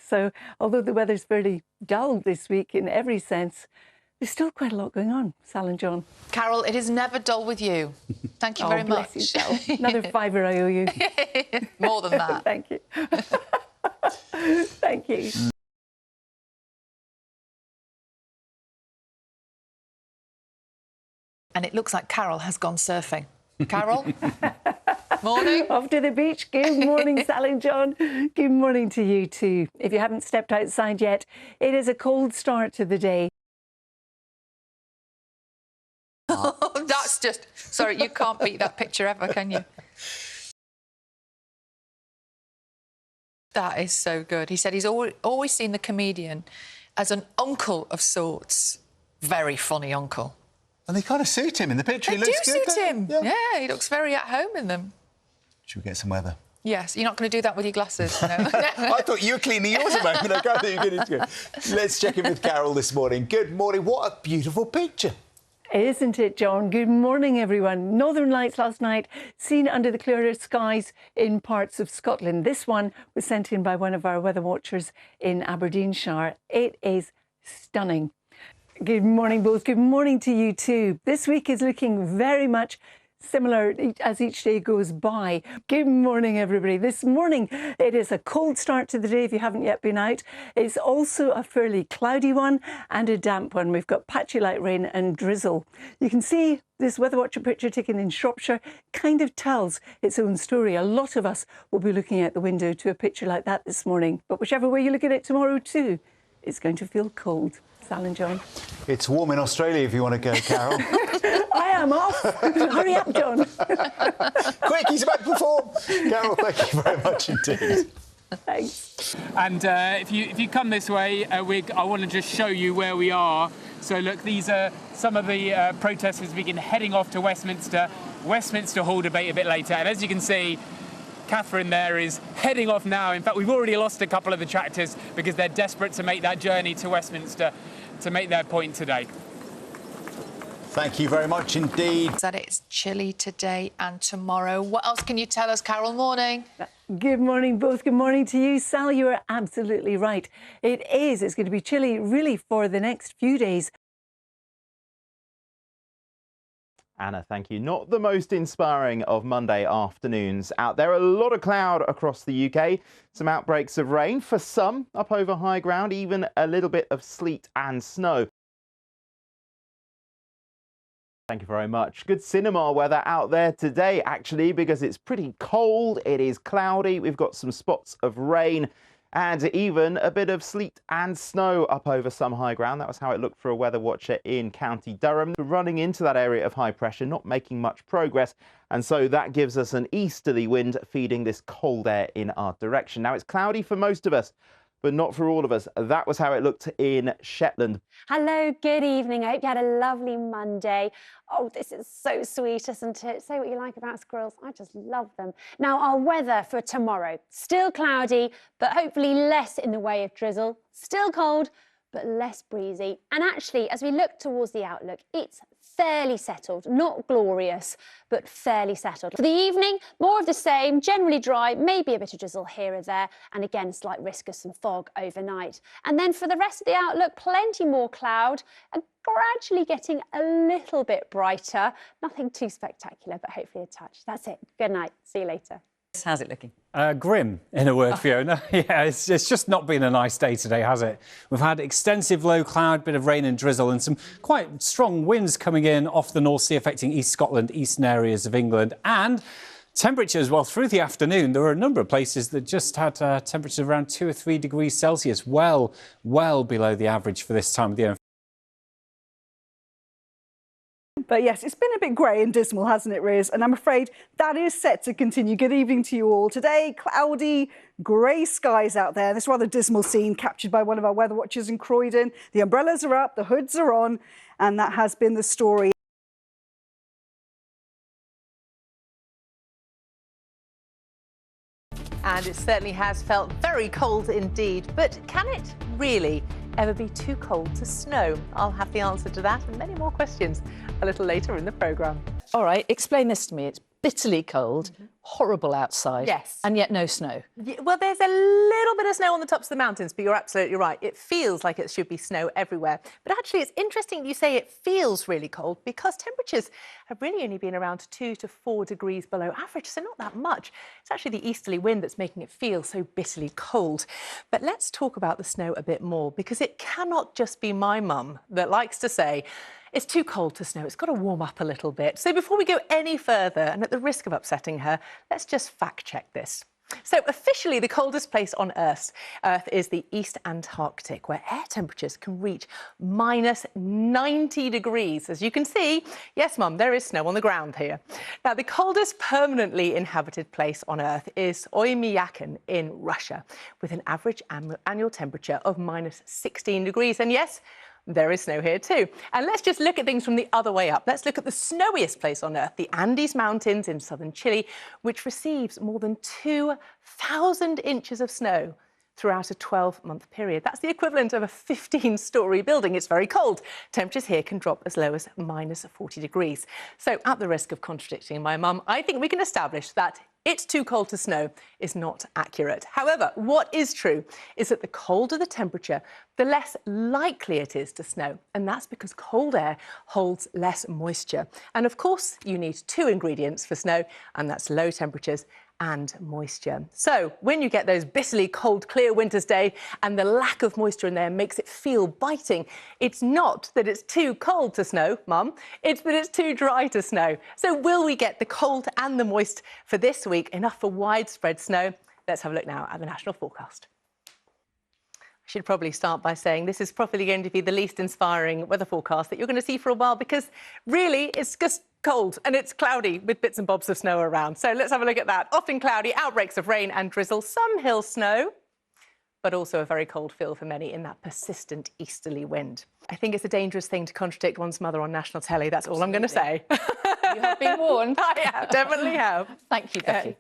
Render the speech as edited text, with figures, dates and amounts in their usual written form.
So although the weather's fairly dull this week in every sense, there's still quite a lot going on, Sal and John. Carol, it is never dull with you. Thank you very much. Bless you, Sal. Another £5 I owe you. More than that. Thank you. Thank you. And it looks like Carol has gone surfing. Carol? Morning. Off to the beach. Good morning, Sal and John. Good morning to you too. If you haven't stepped outside yet, it is a cold start to the day. Oh, that's just... Sorry, you can't beat that picture ever, can you? That is so good. He said he's always seen the comedian as an uncle of sorts. Very funny uncle. And they kind of suit him in the picture. They He looks do good, suit him. Yeah. Yeah, he looks very at home in them. Should we get some weather? Yes, you're not going to do that with your glasses, no. I thought you were cleaning yours a moment ago. I thought you were going to... Let's check in with Carol this morning. Good morning. What a beautiful picture. Isn't it, John? Good morning, everyone. Northern Lights last night, seen under the clearer skies in parts of Scotland. This one was sent in by one of our weather watchers in Aberdeenshire. It is stunning. Good morning, both. Good morning to you too. This week is looking very much similar as each day goes by. Good morning, everybody. This morning, it is a cold start to the day if you haven't yet been out. It's also a fairly cloudy one and a damp one. We've got patchy light rain and drizzle. You can see this Weather Watcher picture taken in Shropshire kind of tells its own story. A lot of us will be looking out the window to a picture like that this morning. But whichever way you look at it tomorrow too, it's going to feel cold. Sal and John. It's warm in Australia if you want to go, Carol. I am off. Hurry up, John. Quick, he's about to perform. Carol, thank you very much indeed. Thanks. And if you come this way, I want to just show you where we are. So look, these are some of the protesters begin heading off to Westminster. Westminster Hall debate a bit later. And as you can see, Catherine there is heading off now. In fact, we've already lost a couple of the tractors because they're desperate to make that journey to Westminster to make their point today. Thank you very much indeed. That it's chilly today and tomorrow. What else can you tell us, Carol? Morning. Good morning, both. Good morning to you. Sal, you are absolutely right. It is. It's going to be chilly, really, for the next few days. Anna, thank you. Not the most inspiring of Monday afternoons out there. A lot of cloud across the UK. Some outbreaks of rain for some up over high ground, even a little bit of sleet and snow. Thank you very much. Good cinema weather out there today, actually, because it's pretty cold. It is cloudy. We've got some spots of rain and even a bit of sleet and snow up over some high ground. That was how it looked for a weather watcher in County Durham. Running into that area of high pressure, not making much progress. And so that gives us an easterly wind feeding this cold air in our direction. Now, it's cloudy for most of us, but not for all of us. That was how it looked in Shetland. Hello, good evening. I hope you had a lovely Monday. Oh, this is so sweet, isn't it? Say what you like about squirrels. I just love them. Now, our weather for tomorrow. Still cloudy, but hopefully less in the way of drizzle. Still cold, but less breezy. And actually, as we look towards the outlook, it's fairly settled, not glorious, but fairly settled. For the evening, more of the same, generally dry, maybe a bit of drizzle here or there, and again, slight risk of some fog overnight. And then for the rest of the outlook, plenty more cloud, and gradually getting a little bit brighter. Nothing too spectacular, but hopefully a touch. That's it. Good night. See you later. How's it looking? Grim, in a word, Fiona. Yeah, it's just not been a nice day today, has it? We've had extensive low cloud, bit of rain and drizzle and some quite strong winds coming in off the North Sea affecting East Scotland, eastern areas of England. And temperatures, well, through the afternoon, there were a number of places that just had temperatures around 2 or 3 degrees Celsius, well below the average for this time of the year. But yes, it's been a bit grey and dismal, hasn't it, Riz? And I'm afraid that is set to continue. Good evening to you all. Today, cloudy, grey skies out there. This rather dismal scene captured by one of our weather watchers in Croydon. The umbrellas are up, the hoods are on, and that has been the story. And it certainly has felt very cold indeed. But can it really ever be too cold to snow? I'll have the answer to that and many more questions a little later in the programme. All right, explain this to me. It's bitterly cold, horrible outside. Yes. And yet no snow. Yeah, well, there's a little bit of snow on the tops of the mountains, but you're absolutely right. It feels like it should be snow everywhere. But actually, it's interesting you say it feels really cold because temperatures have really only been around 2 to 4 degrees below average, so not that much. It's actually the easterly wind that's making it feel so bitterly cold. But let's talk about the snow a bit more, because it cannot just be my mum that likes to say, it's too cold to snow, it's got to warm up a little bit. So before we go any further, and at the risk of upsetting her, let's just fact check this. So officially, the coldest place on Earth is the East Antarctic, where air temperatures can reach minus 90 degrees. As you can see, yes, Mum, there is snow on the ground here. Now, the coldest permanently inhabited place on Earth is Oymyakon in Russia, with an average annual temperature of minus 16 degrees. And yes, there is snow here too. And let's just look at things from the other way up. Let's look at the snowiest place on Earth, the Andes Mountains in southern Chile, which receives more than 2,000 inches of snow throughout a 12-month period. That's the equivalent of a 15-story building. It's very cold. Temperatures here can drop as low as minus 40 degrees. So at the risk of contradicting my mum, I think we can establish that it's too cold to snow is not accurate. However, what is true is that the colder the temperature, the less likely it is to snow. And that's because cold air holds less moisture. And of course, you need 2 ingredients for snow, and that's low temperatures and moisture. So when you get those bitterly cold, clear winter's day and the lack of moisture in there makes it feel biting, it's not that it's too cold to snow, Mum, it's that it's too dry to snow. So will we get the cold and the moist for this week, enough for widespread snow? Let's have a look now at the national forecast. I should probably start by saying this is probably going to be the least inspiring weather forecast that you're going to see for a while, because really it's just cold and it's cloudy with bits and bobs of snow around. So let's have a look at that. Often cloudy, outbreaks of rain and drizzle, some hill snow, but also a very cold feel for many in that persistent easterly wind. I think it's a dangerous thing to contradict one's mother on national telly. That's all I'm going to say. You have been warned. I have, definitely have. Thank you, Becky.